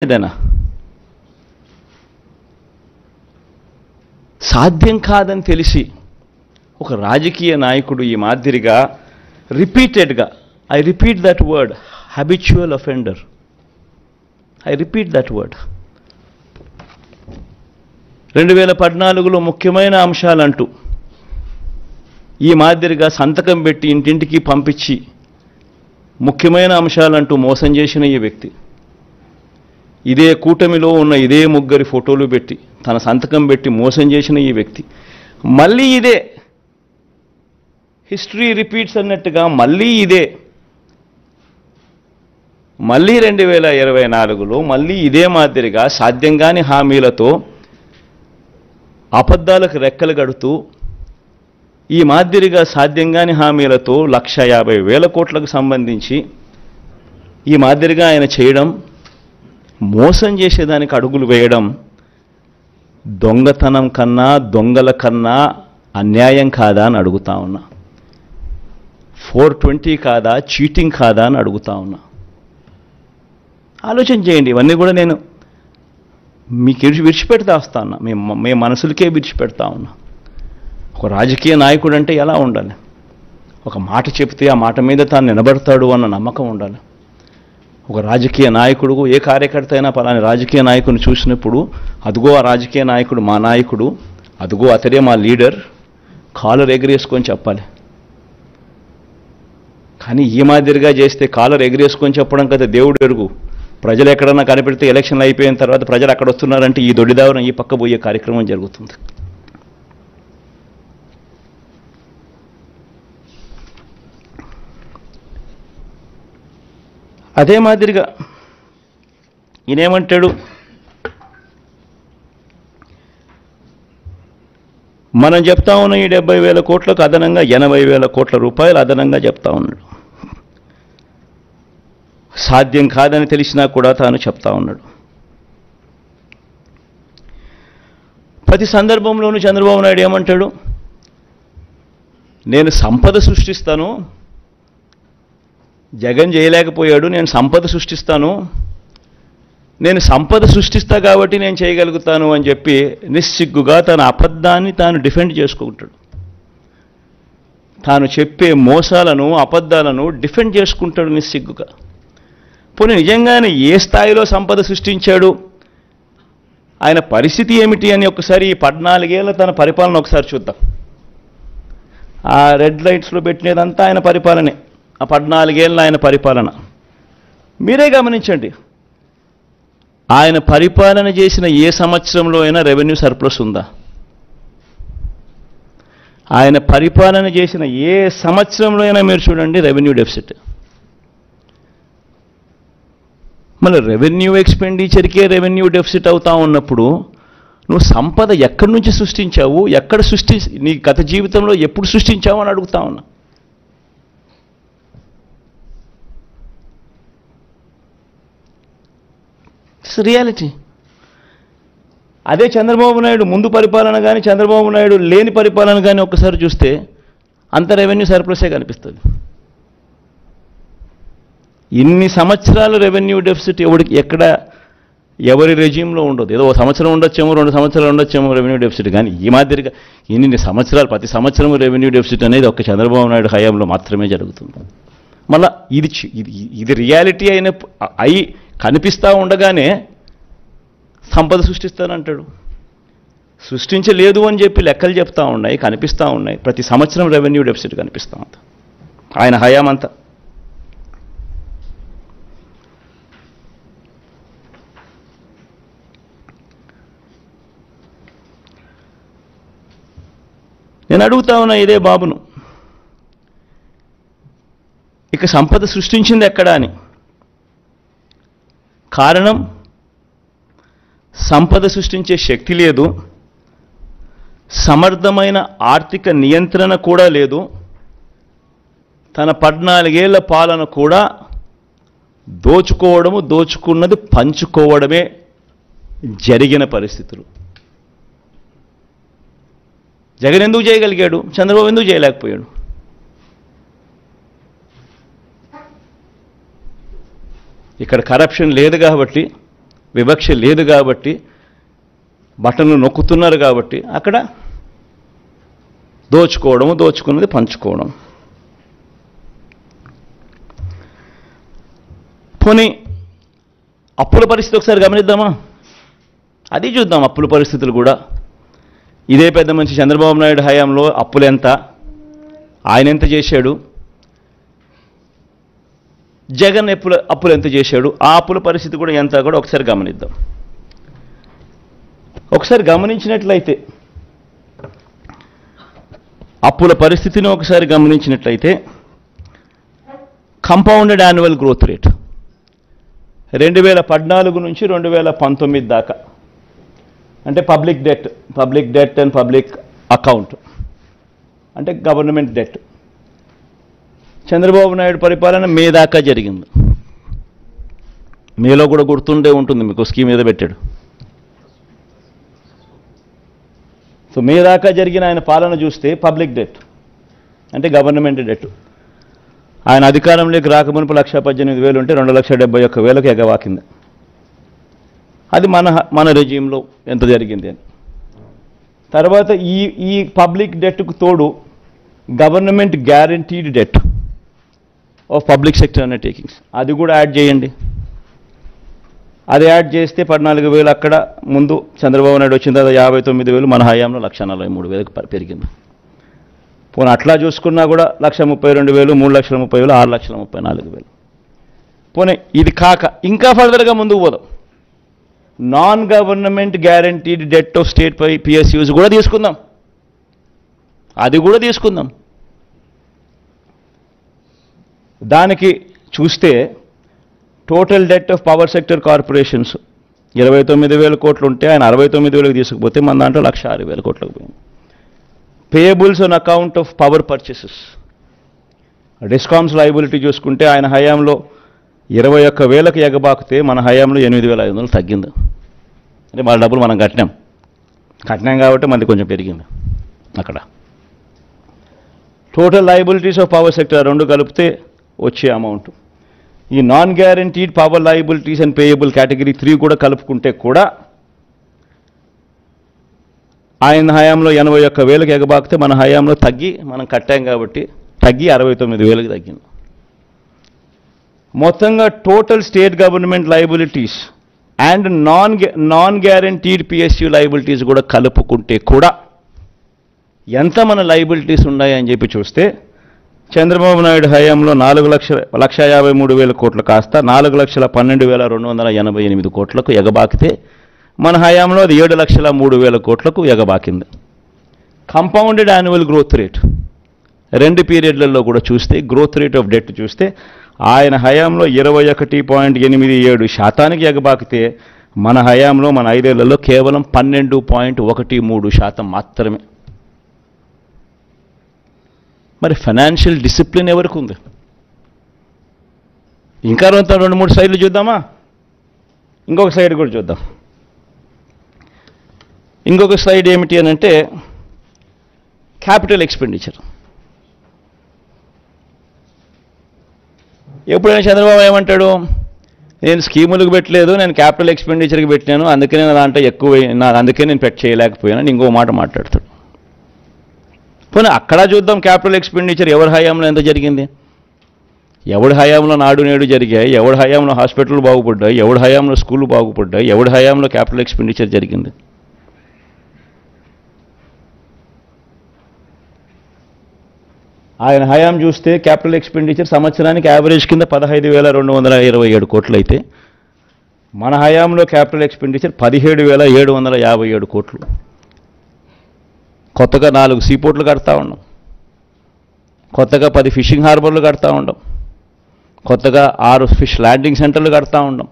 ఏదైనా సాధ్యం కాదని తెలిసి ఒక రాజకీయ నాయకుడు ఈ మాదిరిగా రిపీటెడ్గా, I repeat that word, habitual offender, I repeat that word, 2014లో ముఖ్యమైన అంశాలంటూ ఈ మాదిరిగా సంతకం పెట్టి ఇంటింటికి పంపించి ముఖ్యమైన అంశాలంటూ మోసం చేసిన ఈ వ్యక్తి, ఇదే కూటమిలో ఉన్న ఇదే ముగ్గురి ఫోటోలు పెట్టి తన సంతకం పెట్టి మోసం చేసిన ఈ వ్యక్తి మళ్ళీ ఇదే హిస్టరీ రిపీట్స్ అన్నట్టుగా మళ్ళీ 2024లో మళ్ళీ ఇదే మాదిరిగా సాధ్యం కాని హామీలతో అబద్ధాలకు రెక్కలు కడుతూ ఈ మాదిరిగా సాధ్యం కాని హామీలతో 1,50,000 కోట్లకు సంబంధించి ఈ మాదిరిగా ఆయన చేయడం, మోసం చేసేదానికి అడుగులు వేయడం దొంగతనం కన్నా దొంగల కన్నా అన్యాయం కాదా అని అడుగుతా ఉన్నా. 420 కాదా, చీటింగ్ కాదా అని అడుగుతా ఉన్నా. ఆలోచన చేయండి. ఇవన్నీ కూడా నేను మీకు విడిచిపెడతా వస్తా ఉన్నా, మీ మనసులకే విడిచిపెడతా ఉన్నా. ఒక రాజకీయ నాయకుడు అంటే ఎలా ఉండాలి? ఒక మాట చెప్తే ఆ మాట మీద తాను నిలబడతాడు అన్న నమ్మకం ఉండాలి. ఒక రాజకీయ నాయకుడు, ఏ కార్యకర్త అయినా పలాని రాజకీయ నాయకుడిని చూసినప్పుడు అదుగో ఆ రాజకీయ నాయకుడు మా నాయకుడు, అదుగో అతడే మా లీడర్, కాలర్ ఎగరేసుకొని చెప్పాలి. కానీ ఈ మాదిరిగా చేస్తే కాలర్ ఎగరేసుకొని చెప్పడం కదా దేవుడు ఎరుగు. ప్రజలు ఎక్కడన్నా కనిపెడితే ఎలక్షన్లు అయిపోయిన తర్వాత ప్రజలు అక్కడ వస్తున్నారంటే ఈ దొడ్డిదావరం ఈ పక్క పోయే కార్యక్రమం జరుగుతుంది. అదే మాదిరిగా ఈయనేమంటాడు, మనం చెప్తా ఉన్న ఈ 70,000 కోట్లకు అదనంగా 80,000 కోట్ల రూపాయలు అదనంగా చెప్తా ఉన్నాడు. సాధ్యం కాదని తెలిసినా కూడా తాను చెప్తా ఉన్నాడు. ప్రతి సందర్భంలోనూ చంద్రబాబు నాయుడు ఏమంటాడు, నేను సంపద సృష్టిస్తాను, జగన్ చేయలేకపోయాడు, నేను సంపద సృష్టిస్తాను, నేను సంపద సృష్టిస్తా కాబట్టి నేను చేయగలుగుతాను అని చెప్పి నిస్సిగ్గుగా తన అబద్ధాన్ని తాను డిఫెండ్ చేసుకుంటాడు. తాను చెప్పే మోసాలను అబద్ధాలను డిఫెండ్ చేసుకుంటాడు నిస్సిగ్గుగా. పోనీ నిజంగానే ఏ స్థాయిలో సంపద సృష్టించాడు, ఆయన పరిస్థితి ఏమిటి అని ఒకసారి ఈ 14 ఏళ్ల తన పరిపాలన ఒకసారి చూద్దాం. ఆ రెడ్ లైట్స్లో పెట్టినదంతా ఆయన పరిపాలనే, ఆ 14 ఏళ్ళ ఆయన పరిపాలన మీరే గమనించండి. ఆయన పరిపాలన చేసిన ఏ సంవత్సరంలో అయినా రెవెన్యూ సర్ప్లస్ ఉందా? ఆయన పరిపాలన చేసిన ఏ సంవత్సరంలో అయినా మీరు చూడండి రెవెన్యూ డెఫిసిట్. మళ్ళీ రెవెన్యూ ఎక్స్పెండిచర్కే రెవెన్యూ డెఫిసిట్ అవుతా ఉన్నప్పుడు నువ్వు సంపద ఎక్కడి నుంచి సృష్టించావు, ఎక్కడ నీ గత జీవితంలో ఎప్పుడు సృష్టించావు అని అడుగుతా ఉన్నా. రియాలిటీ. అదే చంద్రబాబు నాయుడు ముందు పరిపాలన కానీ చంద్రబాబు నాయుడు లేని పరిపాలన కానీ ఒక్కసారి చూస్తే అంత రెవెన్యూ సర్ప్లసే కనిపిస్తుంది. ఇన్ని సంవత్సరాలు రెవెన్యూ డెఫిసిట్ ఎవరి రెజ్యూమ్లో ఉండదు. ఏదో 1 సంవత్సరం ఉండొచ్చేమో, 2 సంవత్సరాలు ఉండొచ్చేమో రెవెన్యూ డెఫిసిట్, కానీ ఈ మాదిరిగా ఇన్ని సంవత్సరాలు ప్రతి సంవత్సరం రెవెన్యూ డెఫిసిట్ అనేది ఒక్క చంద్రబాబు నాయుడు హయాంలో మాత్రమే జరుగుతుంది. మళ్ళా ఇది రియాలిటీ అయి కనిపిస్తూ ఉండగానే సంపద సృష్టిస్తానంటాడు. సృష్టించలేదు అని చెప్పి లెక్కలు చెప్తా ఉన్నాయి, కనిపిస్తూ ఉన్నాయి. ప్రతి సంవత్సరం రెవెన్యూ డెఫిసిట్ కనిపిస్తూ ఉంది ఆయన హయాం అంతా. నేను అడుగుతా ఉన్నా ఇదే బాబును, ఇక సంపద సృష్టించింది ఎక్కడా అని. కారణం, సంపద సృష్టించే శక్తి లేదు, సమర్థమైన ఆర్థిక నియంత్రణ కూడా లేదు, తన 14 ఏళ్ల పాలన కూడా దోచుకున్నది పంచుకోవడమే జరిగిన పరిస్థితులు. జగన్ ఎందుకు చేయగలిగాడు, చంద్రబాబు ఎందుకు చేయలేకపోయాడు? ఇక్కడ కరప్షన్ లేదు కాబట్టి వివక్ష లేదు కాబట్టి, బటన్లు నొక్కుతున్నారు కాబట్టి అక్కడ దోచుకోవడము, దోచుకున్నది పంచుకోవడం. పోనీ అప్పుల పరిస్థితి ఒకసారి గమనిద్దామా? అది చూద్దాం. అప్పుల పరిస్థితులు కూడా ఇదే పెద్ద మనిషి చంద్రబాబు నాయుడు హయాంలో అప్పులు ఎంత, ఆయన ఎంత చేశాడు, జగన్ అప్పులు ఎంత చేశాడు, ఆ అప్పుల పరిస్థితి కూడా ఎంత కూడా ఒకసారి గమనిద్దాం. ఒకసారి గమనించినట్లయితే, అప్పుల పరిస్థితిని ఒకసారి గమనించినట్లయితే, కంపౌండెడ్ యాన్యువల్ గ్రోత్ రేట్ 2014 నుంచి 2019 దాకా, అంటే public debt and public account అంటే గవర్నమెంట్ డెట్, చంద్రబాబు నాయుడు పరిపాలన మే దాకా జరిగింది. మేలో కూడా గుర్తుండే ఉంటుంది మీకు, స్కీమ్ ఏదో పెట్టాడు. సో మే దాకా జరిగిన ఆయన పాలన చూస్తే పబ్లిక్ డెట్ అంటే గవర్నమెంట్ డెట్, ఆయన అధికారంలోకి రాకమునుపు 1,18,000 ఉంటే 2,71,000కు ఎగవాకింది. అది మన రెజీమ్లో ఎంత జరిగింది అని. తర్వాత ఈ పబ్లిక్ డెట్కు తోడు government guaranteed det of public sector undertakings, అది కూడా యాడ్ చేయండి. అది యాడ్ చేస్తే 14,000 అక్కడ ముందు చంద్రబాబు నాయుడు వచ్చిన తర్వాత 59,000, మన హయాంలో 1,43,000 పెరిగింది. పోనీ అట్లా చూసుకున్నా కూడా 1,32,000, 3,30,000, 6,34,000. పోనీ ఇది కాక ఇంకా ఫర్దర్గా ముందుకు పోదాం. Non government guaranteed det of state PSUs కూడా తీసుకుందాం, అది కూడా తీసుకుందాం. దానికి చూస్తే total det of power sector corporations 29,000 కోట్లు ఉంటే ఆయన 69,000కి తీసుకుపోతే మన దాంట్లో 1,06,000 కోట్లకు పోయింది. Payables on account of power purchases, discoms liability చూసుకుంటే ఆయన హయాంలో 21,000కి ఎగబాకితే మన హయాంలో 8,500 తగ్గింది. అంటే వాళ్ళ డబ్బులు మనం కట్టినాం కాబట్టి మనది కొంచెం పెరిగింది అక్కడ. Total liabilities of power sector రెండు కలిపితే వచ్చే అమౌంట్, ఈ non guaranteed power liabilities and payable category 3 కూడా కలుపుకుంటే కూడా ఆయన హయాంలో 81,000కి ఎగబాకితే మన హయాంలో మనం కట్టాం కాబట్టి తగ్గి 69,000కి తగ్గింది. మొత్తంగా total state government liabilities and non guaranteed PSU liabilities కూడా కలుపుకుంటే కూడా ఎంత మన లయబిలిటీస్ ఉన్నాయని చెప్పి చూస్తే చంద్రబాబు నాయుడు హయాంలో 4,53,000 కోట్లు కాస్త 4,12,288 కోట్లకు ఎగబాకితే మన హయాంలో అది 7,03,000 కోట్లకు ఎగబాకింది. కంపౌండెడ్ యాన్యువల్ గ్రోత్ రేట్ రెండు పీరియడ్లలో కూడా చూస్తే, గ్రోత్ రేట్ ఆఫ్ డెట్ చూస్తే ఆయన హయాంలో 21.87% ఎగబాకితే మన హయాంలో మన 5 ఏళ్లలో కేవలం 12.13% మాత్రమే. మరి ఫైనాన్షియల్ డిసిప్లిన్ ఎవరికి ఉంది? ఇంకా 2-3 స్లైడ్లు చూద్దామా? ఇంకొక స్లైడ్ కూడా చూద్దాం. ఇంకొక స్లైడ్ ఏమిటి అని అంటే క్యాపిటల్ ఎక్స్పెండిచర్. ఎప్పుడైనా చంద్రబాబు ఏమంటాడు, నేను స్కీములకు పెట్టలేదు, నేను క్యాపిటల్ ఎక్స్పెండిచర్కి పెట్టినాను, అందుకనే నా దాంట్లో ఎక్కువ, అందుకే నేను చేయలేకపోయాను, ఇంకో మాట మాట్లాడతాడు. పోనీ అక్కడ చూద్దాం క్యాపిటల్ ఎక్స్పెండిచర్ ఎవరి హయాంలో ఎంత జరిగింది, ఎవడి హయాంలో నాడు నేడు జరిగాయి, ఎవడి హయాంలో హాస్పిటల్ బాగుపడ్డాయి, ఎవడి హయాంలో స్కూళ్ళు బాగుపడ్డాయి, ఎవడి హయాంలో క్యాపిటల్ ఎక్స్పెండిచర్ జరిగింది. ఆయన హయాం చూస్తే క్యాపిటల్ ఎక్స్పెండిచర్ సంవత్సరానికి యావరేజ్ కింద 15,227 కోట్లు అయితే మన హయాంలో క్యాపిటల్ ఎక్స్పెండిచర్ 17,757 కోట్లు. కొత్తగా 4 సీపోర్ట్లు కడతా ఉన్నాం, కొత్తగా 10 ఫిషింగ్ హార్బర్లు కడతా ఉన్నాం, కొత్తగా 6 ఫిష్ ల్యాండింగ్ సెంటర్లు కడతా ఉన్నాం,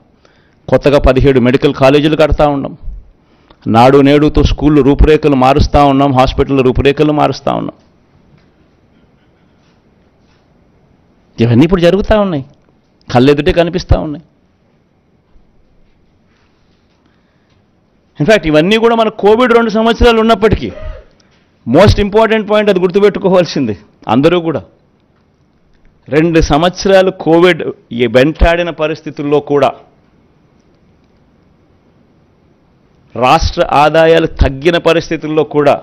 కొత్తగా 17 మెడికల్ కాలేజీలు కడతా ఉన్నాం, నాడు నేడుతో స్కూళ్ళు రూపురేఖలు మారుస్తూ ఉన్నాం, హాస్పిటల్ రూపురేఖలు మారుస్తూ ఉన్నాం. ఇవన్నీ ఇప్పుడు జరుగుతూ ఉన్నాయి, కళ్ళెదుటే కనిపిస్తూ ఉన్నాయి. ఇన్ఫ్యాక్ట్ ఇవన్నీ కూడా మన కోవిడ్ 2 సంవత్సరాలు ఉన్నప్పటికీ మోస్ట్ ఇంపార్టెంట్ పాయింట్ అది గుర్తుపెట్టుకోవాల్సింది అందరూ కూడా, 2 సంవత్సరాలు కోవిడ్ వెంటాడిన పరిస్థితుల్లో కూడా రాష్ట్ర ఆదాయాలు తగ్గిన పరిస్థితుల్లో కూడా